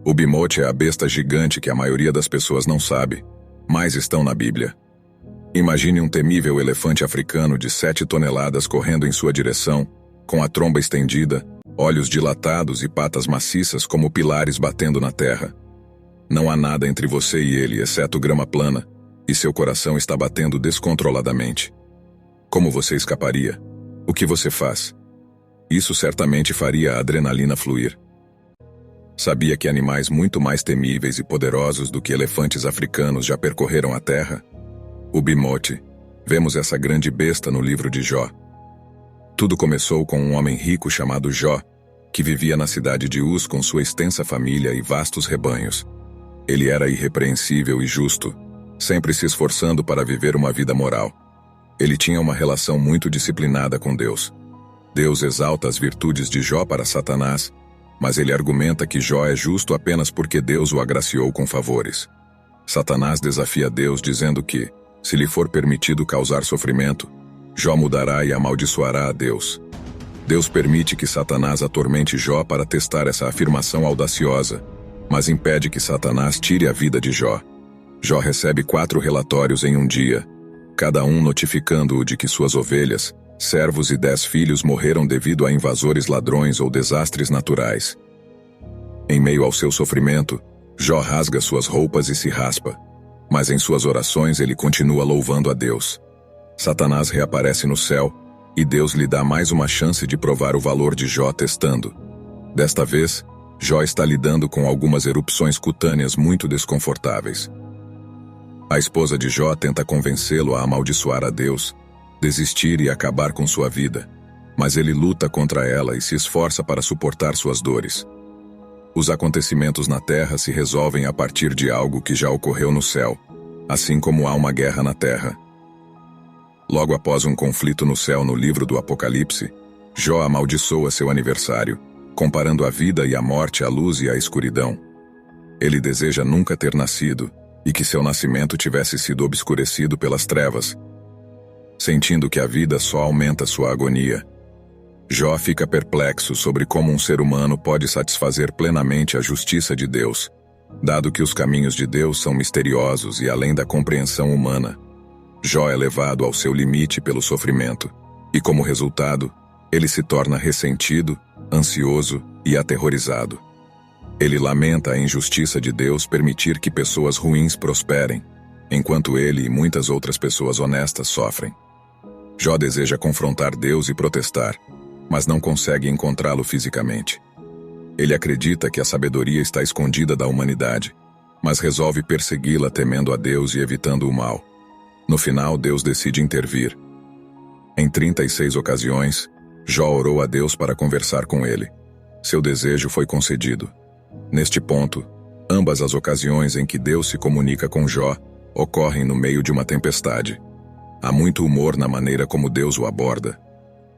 O Behemoth é a besta gigante que a maioria das pessoas não sabe, mas estão na Bíblia. Imagine um temível elefante africano de 7 toneladas correndo em sua direção, com a tromba estendida, olhos dilatados e patas maciças como pilares batendo na terra. Não há nada entre você e ele, exceto grama plana, e seu coração está batendo descontroladamente. Como você escaparia? O que você faz? Isso certamente faria a adrenalina fluir. Sabia que animais muito mais temíveis e poderosos do que elefantes africanos já percorreram a terra? O Behemoth. Vemos essa grande besta no livro de Jó. Tudo começou com um homem rico chamado Jó, que vivia na cidade de Uz com sua extensa família e vastos rebanhos. Ele era irrepreensível e justo, sempre se esforçando para viver uma vida moral. Ele tinha uma relação muito disciplinada com Deus. Deus exalta as virtudes de Jó para Satanás, mas ele argumenta que Jó é justo apenas porque Deus o agraciou com favores. Satanás desafia Deus dizendo que, se lhe for permitido causar sofrimento, Jó mudará e amaldiçoará a Deus. Deus permite que Satanás atormente Jó para testar essa afirmação audaciosa, mas impede que Satanás tire a vida de Jó. Jó recebe 4 relatórios em um dia, cada um notificando-o de que suas ovelhas, servos e 10 filhos morreram devido a invasores ladrões ou desastres naturais. Em meio ao seu sofrimento, Jó rasga suas roupas e se raspa, mas em suas orações ele continua louvando a Deus. Satanás reaparece no céu, e Deus lhe dá mais uma chance de provar o valor de Jó testando. Desta vez, Jó está lidando com algumas erupções cutâneas muito desconfortáveis. A esposa de Jó tenta convencê-lo a amaldiçoar a Deus, desistir e acabar com sua vida, mas ele luta contra ela e se esforça para suportar suas dores. Os acontecimentos na terra se resolvem a partir de algo que já ocorreu no céu, assim como há uma guerra na terra. Logo após um conflito no céu no livro do Apocalipse, Jó amaldiçoa seu aniversário, comparando a vida e a morte à luz e à escuridão. Ele deseja nunca ter nascido, e que seu nascimento tivesse sido obscurecido pelas trevas, sentindo que a vida só aumenta sua agonia. Jó fica perplexo sobre como um ser humano pode satisfazer plenamente a justiça de Deus, dado que os caminhos de Deus são misteriosos e além da compreensão humana. Jó é levado ao seu limite pelo sofrimento, e como resultado, ele se torna ressentido, ansioso e aterrorizado. Ele lamenta a injustiça de Deus permitir que pessoas ruins prosperem, enquanto ele e muitas outras pessoas honestas sofrem. Jó deseja confrontar Deus e protestar, mas não consegue encontrá-lo fisicamente. Ele acredita que a sabedoria está escondida da humanidade, mas resolve persegui-la temendo a Deus e evitando o mal. No final, Deus decide intervir. Em 36 ocasiões, Jó orou a Deus para conversar com ele. Seu desejo foi concedido. Neste ponto, ambas as ocasiões em que Deus se comunica com Jó ocorrem no meio de uma tempestade. Há muito humor na maneira como Deus o aborda.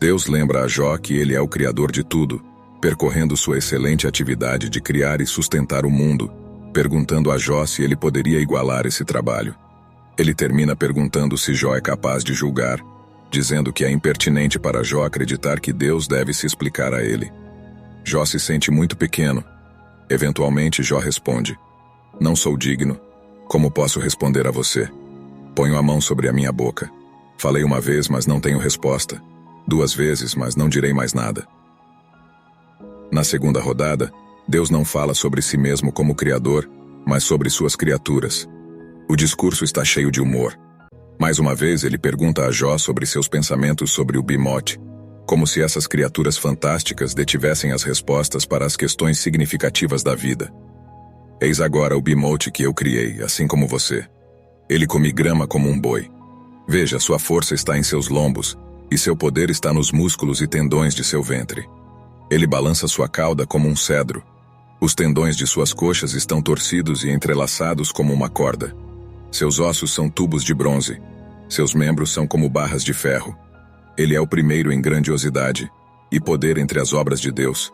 Deus lembra a Jó que ele é o Criador de tudo, percorrendo sua excelente atividade de criar e sustentar o mundo, perguntando a Jó se ele poderia igualar esse trabalho. Ele termina perguntando se Jó é capaz de julgar, dizendo que é impertinente para Jó acreditar que Deus deve se explicar a ele. Jó se sente muito pequeno. Eventualmente, Jó responde: "Não sou digno. Como posso responder a você? Ponho a mão sobre a minha boca. Falei uma vez, mas não tenho resposta. 2 vezes, mas não direi mais nada." Na segunda rodada, Deus não fala sobre si mesmo como Criador, mas sobre suas criaturas. O discurso está cheio de humor. Mais uma vez, ele pergunta a Jó sobre seus pensamentos sobre o Behemoth, como se essas criaturas fantásticas detivessem as respostas para as questões significativas da vida. "Eis agora o Behemoth que eu criei, assim como você. Ele come grama como um boi. Veja, sua força está em seus lombos, e seu poder está nos músculos e tendões de seu ventre. Ele balança sua cauda como um cedro. Os tendões de suas coxas estão torcidos e entrelaçados como uma corda. Seus ossos são tubos de bronze. Seus membros são como barras de ferro. Ele é o primeiro em grandiosidade e poder entre as obras de Deus.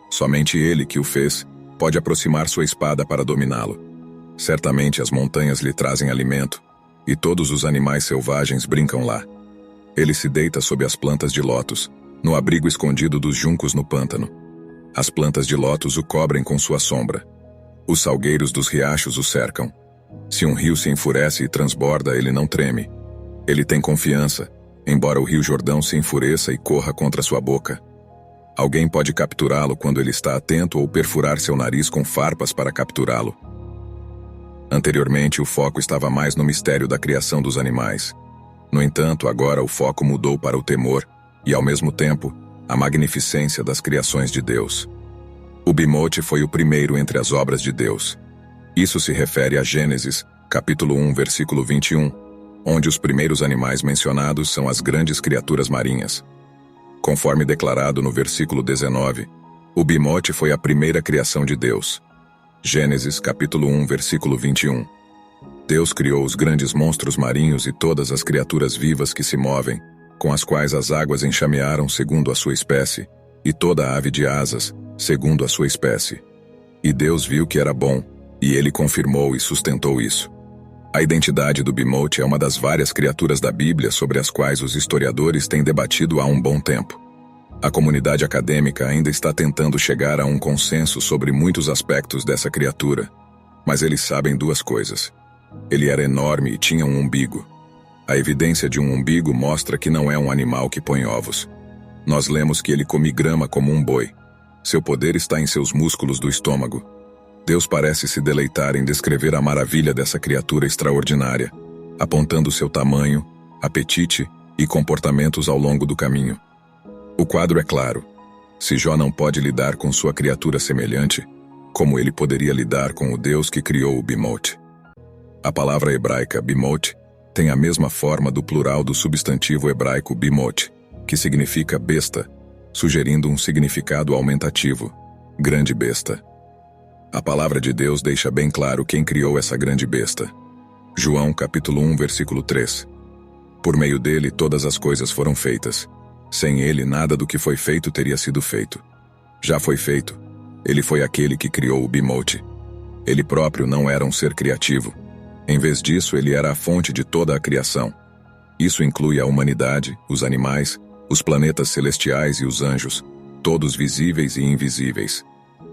Somente ele que o fez pode aproximar sua espada para dominá-lo. Certamente as montanhas lhe trazem alimento, e todos os animais selvagens brincam lá. Ele se deita sob as plantas de lótus, no abrigo escondido dos juncos no pântano. As plantas de lótus o cobrem com sua sombra. Os salgueiros dos riachos o cercam. Se um rio se enfurece e transborda, ele não treme. Ele tem confiança, embora o rio Jordão se enfureça e corra contra sua boca. Alguém pode capturá-lo quando ele está atento ou perfurar seu nariz com farpas para capturá-lo. Anteriormente, o foco estava mais no mistério da criação dos animais. No entanto, agora o foco mudou para o temor e, ao mesmo tempo, a magnificência das criações de Deus. O bimote foi o primeiro entre as obras de Deus. Isso se refere a Gênesis, capítulo 1, versículo 21, onde os primeiros animais mencionados são as grandes criaturas marinhas. Conforme declarado no versículo 19, o bimote foi a primeira criação de Deus. Gênesis, capítulo 1, versículo 21. Deus criou os grandes monstros marinhos e todas as criaturas vivas que se movem, com as quais as águas enxamearam segundo a sua espécie, e toda a ave de asas, segundo a sua espécie. E Deus viu que era bom, e ele confirmou e sustentou isso. A identidade do bimote é uma das várias criaturas da Bíblia sobre as quais os historiadores têm debatido há um bom tempo. A comunidade acadêmica ainda está tentando chegar a um consenso sobre muitos aspectos dessa criatura, mas eles sabem duas coisas. Ele era enorme e tinha um umbigo. A evidência de um umbigo mostra que não é um animal que põe ovos. Nós lemos que ele come grama como um boi. Seu poder está em seus músculos do estômago. Deus parece se deleitar em descrever a maravilha dessa criatura extraordinária, apontando seu tamanho, apetite e comportamentos ao longo do caminho. O quadro é claro. Se Jó não pode lidar com sua criatura semelhante, como ele poderia lidar com o Deus que criou o bimote? A palavra hebraica bimote tem a mesma forma do plural do substantivo hebraico bimote, que significa besta, sugerindo um significado aumentativo, grande besta. A palavra de Deus deixa bem claro quem criou essa grande besta. João capítulo 1, versículo 3. Por meio dele todas as coisas foram feitas. Sem ele nada do que foi feito teria sido feito. Já foi feito. Ele foi aquele que criou o bimote. Ele próprio não era um ser criativo. Em vez disso, ele era a fonte de toda a criação. Isso inclui a humanidade, os animais, os planetas celestiais e os anjos, todos visíveis e invisíveis.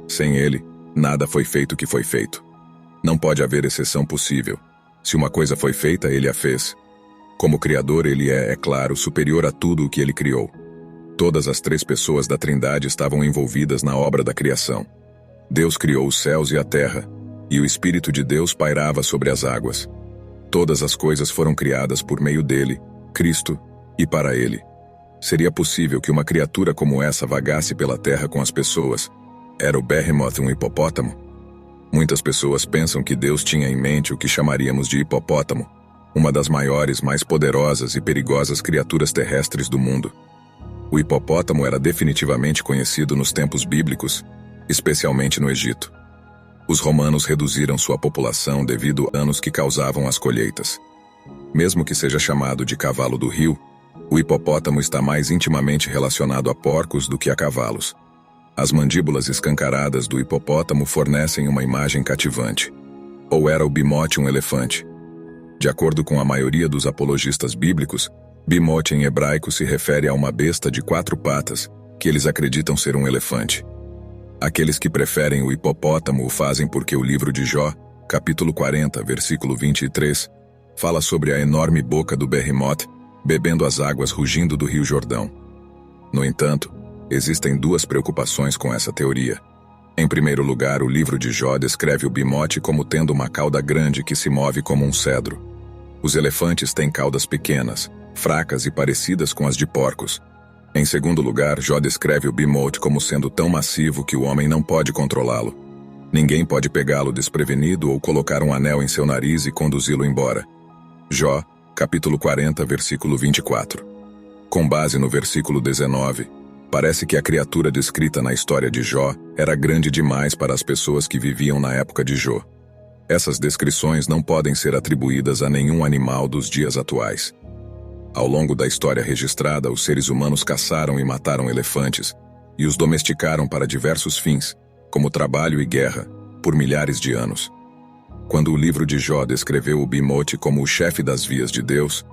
Sem ele, nada foi feito que foi feito. Não pode haver exceção possível. Se uma coisa foi feita, ele a fez. Como Criador, ele é claro, superior a tudo o que ele criou. Todas as três pessoas da Trindade estavam envolvidas na obra da criação. Deus criou os céus e a terra, e o Espírito de Deus pairava sobre as águas. Todas as coisas foram criadas por meio dele, Cristo, e para ele. Seria possível que uma criatura como essa vagasse pela terra com as pessoas? Era o Behemoth um hipopótamo? Muitas pessoas pensam que Deus tinha em mente o que chamaríamos de hipopótamo, uma das maiores, mais poderosas e perigosas criaturas terrestres do mundo. O hipopótamo era definitivamente conhecido nos tempos bíblicos, especialmente no Egito. Os romanos reduziram sua população devido a danos que causavam as colheitas. Mesmo que seja chamado de cavalo do rio, o hipopótamo está mais intimamente relacionado a porcos do que a cavalos. As mandíbulas escancaradas do hipopótamo fornecem uma imagem cativante. Ou era o bimote um elefante? De acordo com a maioria dos apologistas bíblicos, bimote em hebraico se refere a uma besta de 4 patas, que eles acreditam ser um elefante. Aqueles que preferem o hipopótamo o fazem porque o livro de Jó, capítulo 40, versículo 23, fala sobre a enorme boca do Behemoth, bebendo as águas rugindo do rio Jordão. No entanto, existem duas preocupações com essa teoria. Em primeiro lugar, o livro de Jó descreve o bimote como tendo uma cauda grande que se move como um cedro. Os elefantes têm caudas pequenas, fracas e parecidas com as de porcos. Em segundo lugar, Jó descreve o bimote como sendo tão massivo que o homem não pode controlá-lo. Ninguém pode pegá-lo desprevenido ou colocar um anel em seu nariz e conduzi-lo embora. Jó, capítulo 40, versículo 24. Com base no versículo 19, parece que a criatura descrita na história de Jó era grande demais para as pessoas que viviam na época de Jó. Essas descrições não podem ser atribuídas a nenhum animal dos dias atuais. Ao longo da história registrada, os seres humanos caçaram e mataram elefantes e os domesticaram para diversos fins, como trabalho e guerra, por milhares de anos. Quando o livro de Jó descreveu o bimote como o chefe das vias de Deus,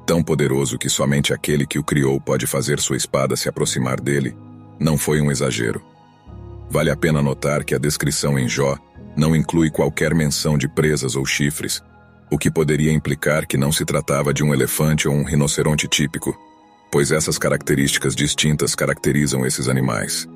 tão poderoso que somente aquele que o criou pode fazer sua espada se aproximar dele, não foi um exagero. Vale a pena notar que a descrição em Jó Não inclui qualquer menção de presas ou chifres, o que poderia implicar que não se tratava de um elefante ou um rinoceronte típico, pois essas características distintas caracterizam esses animais.